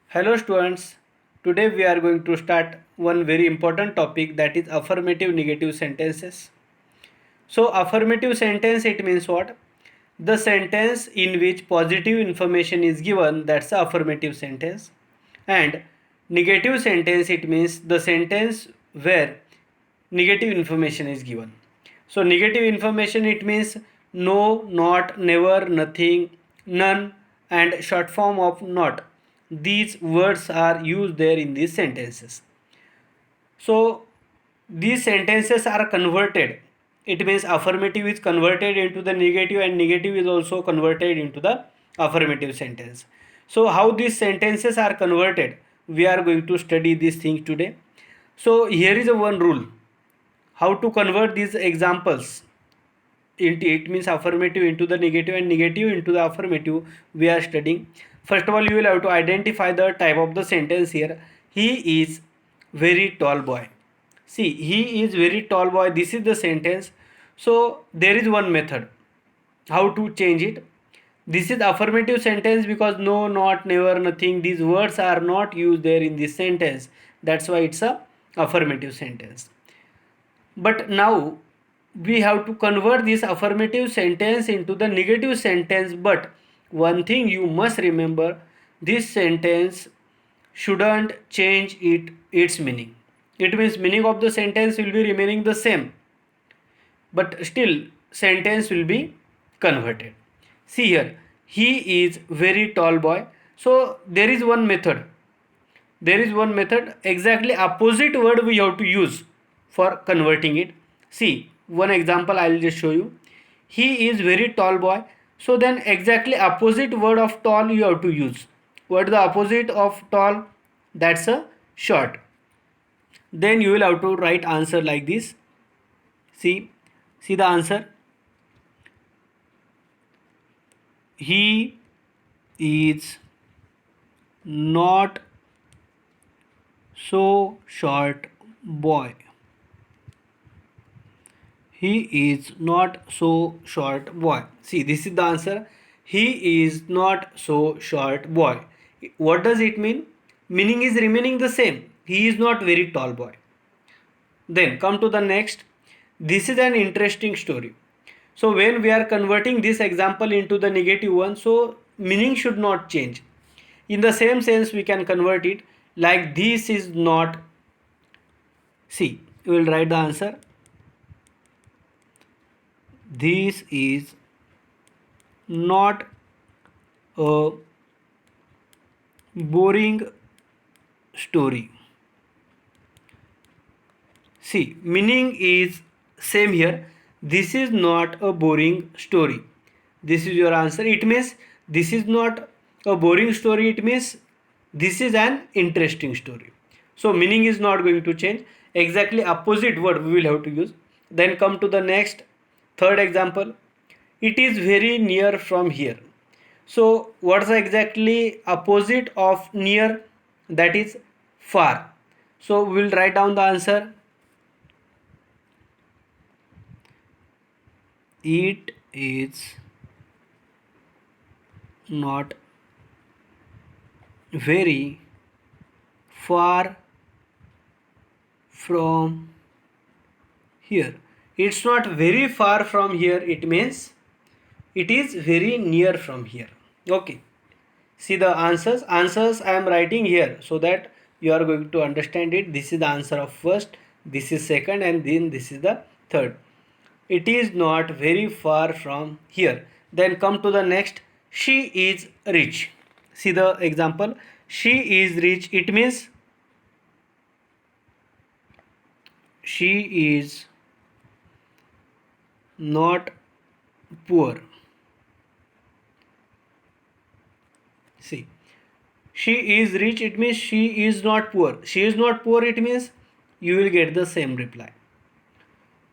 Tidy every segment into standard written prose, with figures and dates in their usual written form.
Hello students, today we are going to start one very important topic, that is affirmative negative sentences. So affirmative sentence, it means what? The sentence in which positive information is given, that's the affirmative sentence. And negative sentence, it means the sentence where negative information is given. So negative information, it means no, not, never, nothing, none, and short form of not. These words are used there in these sentences. So these sentences are converted. It means affirmative is converted into the negative and negative is also converted into the affirmative sentence. So how these sentences are converted, we are going to study this thing today. So here is a one rule. How to convert these examples into, it means affirmative into the negative and negative into the affirmative, we are studying. First of all, you will have to identify the type of the sentence here. He is very tall boy. See, he is very tall boy, this is the sentence. So there is one method how to change it. This is affirmative sentence because no, not, never, nothing, these words are not used there in this sentence. That's why it's a affirmative sentence. But now we have to convert this affirmative sentence into the negative sentence. But one thing you must remember, this sentence shouldn't change its meaning. It means meaning of the sentence will be remaining the same, but still sentence will be converted. See here, he is very tall boy. So there is one method, exactly opposite word we have to use for converting it. See, one example I'll just show you. He is very tall boy. So then exactly opposite word of tall you have to use. What is the opposite of tall? That's a short. Then you will have to write answer like this. See the answer. He is not so short boy. He is not so short boy. See, this is the answer. He is not so short boy. What does it mean? Meaning is remaining the same. He is not very tall boy. Then come to the next. This is an interesting story. So when we are converting this example into the negative one, so meaning should not change. In the same sense, we can convert it like this is not. See, we will write the answer. This is not a boring story. See, meaning is same here. This is not a boring story. This is your answer. It means this is not a boring story. It means this is an interesting story. So meaning is not going to change. Exactly opposite word we will have to use. Then come to the next, third example. It is very near from here. So what's exactly opposite of near? That is far. So we will write down the answer. It is not very far from here. It's not very far from here, it means it is very near from here. Okay, see the answers I am writing here so that you are going to understand it. This is the answer of first, this is second, and then this is the third. It is not very far from here. Then come to the next. She is rich. See the example. She is rich. It means she is not poor. See, she is rich. It means she is not poor. She is not poor. It means you will get the same reply.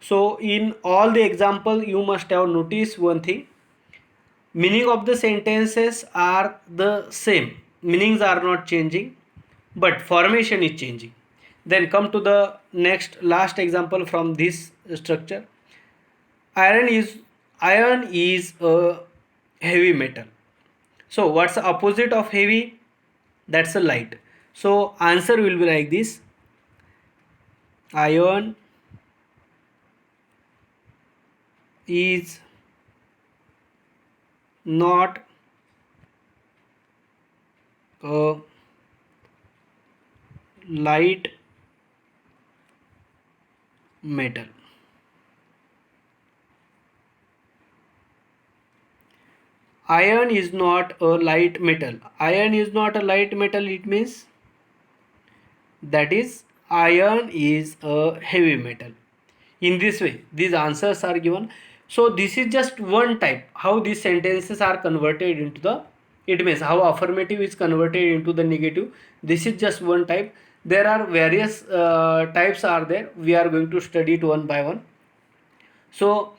So in all the example, you must have noticed one thing. Meaning of the sentences are the same. Meanings are not changing, but formation is changing. Then come to the next last example from this structure. Iron is iron is a heavy metal. So what's the opposite of heavy? That's a light. So answer will be like this: iron is not a light metal. Iron is not a light metal. Iron is not a light metal. It means that is iron is a heavy metal. In this way these answers are given. So this is just one type how these sentences are converted into the, it means how affirmative is converted into the negative. This is just one type. There are various types are there. We are going to study it one by one. So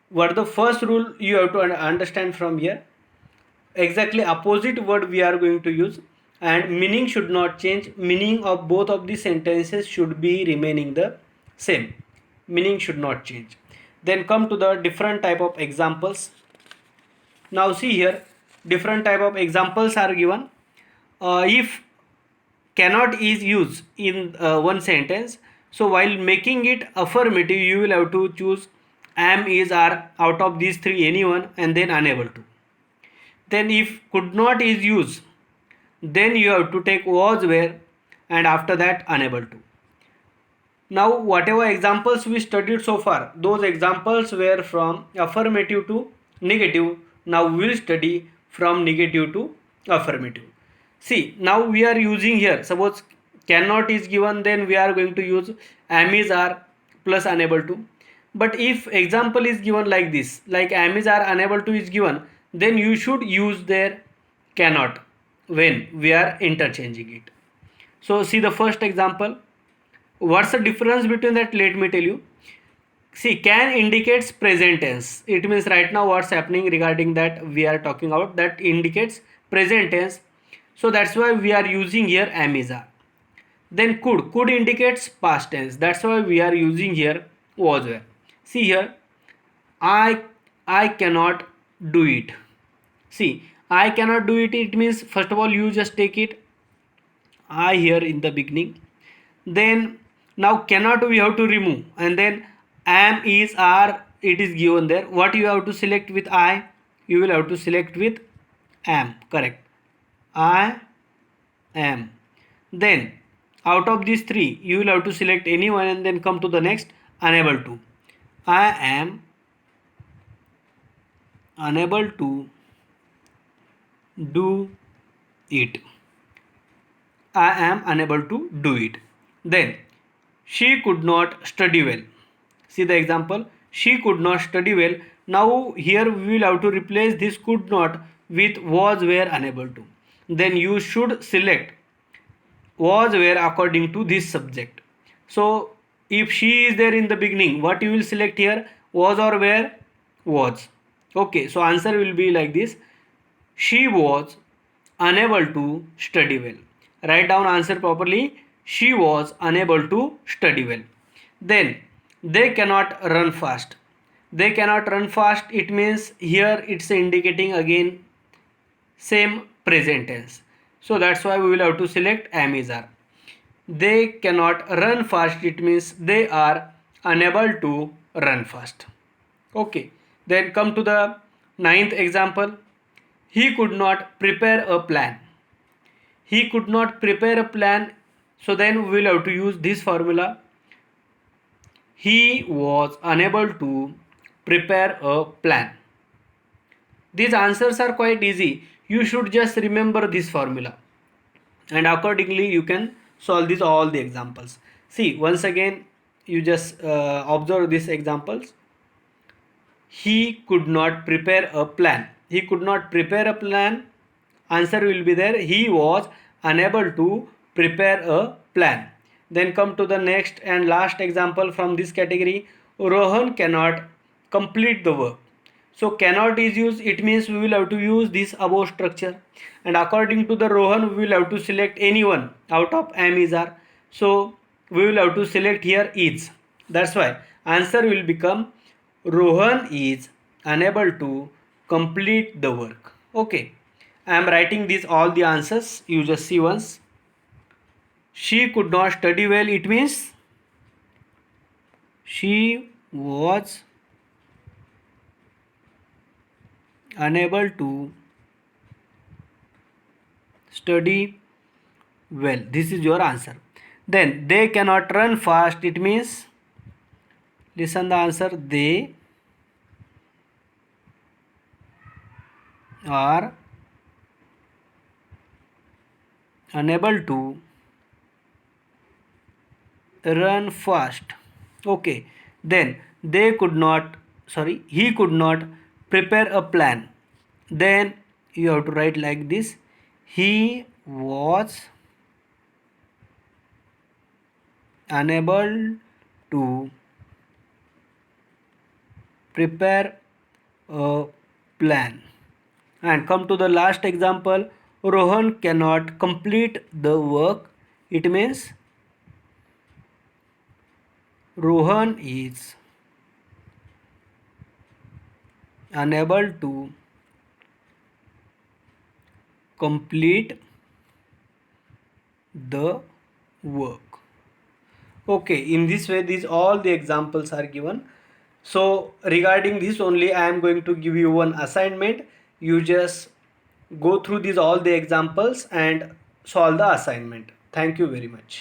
what the first rule you have to understand from here: exactly opposite word we are going to use, and meaning should not change. Meaning of both of the sentences should be remaining the same. Meaning should not change. Then come to the different type of examples. Now see here, different type of examples are given. If cannot is used in one sentence, so while making it affirmative you will have to choose am, is, are, out of these three anyone, and then unable to. Then if could not is used, then you have to take was, were, and after that unable to. Now whatever examples we studied so far, those examples were from affirmative to negative. Now we will study from negative to affirmative. See, now we are using here, suppose cannot is given, then we are going to use am, is, are plus unable to. But if example is given like this, like am, is, are, unable to is given, then you should use their cannot when we are interchanging it. So see the first example. What's the difference between that? Let me tell you. See, can indicates present tense. It means right now what's happening regarding that we are talking about, that indicates present tense. So that's why we are using here am, is, are. Then could indicates past tense. That's why we are using here was, were. See here, I cannot do it. See, I cannot do it. It means first of all you just take it I here in the beginning. Then now cannot we have to remove, and then am, is, are, it is given there. What you have to select with I? You will have to select with am. Correct. I am. Then out of these three you will have to select any one and then come to the next unable to. I am unable to do it. I am unable to do it. Then she could not study well. See the example, she could not study well. Now here we will have to replace this could not with was, were, unable to. Then you should select was, were according to this subject. So if she is there in the beginning, what you will select here? Was or were? Was. Okay, so answer will be like this: she was unable to study well. Write down answer properly. She was unable to study well. Then they cannot run fast. They cannot run fast. It means here it's indicating again same present tense. So that's why we will have to select am, is, are. They cannot run fast. It means they are unable to run fast. Okay. Then come to the ninth example. He could not prepare a plan. He could not prepare a plan. So then we will have to use this formula. He was unable to prepare a plan. These answers are quite easy. You should just remember this formula, and accordingly you can solve this all the examples. See once again, you just observe these examples. He could not prepare a plan. He could not prepare a plan. Answer will be there. He was unable to prepare a plan. Then come to the next and last example from this category. Rohan cannot complete the work. So cannot is used. It means we will have to use this above structure, and according to the Rohan we will have to select anyone out of am, is, are. So we will have to select here is. That's why answer will become Rohan is unable to complete the work. Okay. I am writing these all the answers. You just see once. She could not study well. It means she was unable to study well. This is your answer. Then they cannot run fast. It means, listen the answer. They are unable to run fast. Okay. Then they could not, sorry, he could not prepare a plan. Then you have to write like this. He was unable to prepare a plan. And come to the last example. Rohan cannot complete the work. It means Rohan is unable to complete the work. Okay, in this way these all the examples are given. So regarding this only I am going to give you one assignment. You just go through these all the examples and solve the assignment. Thank you very much.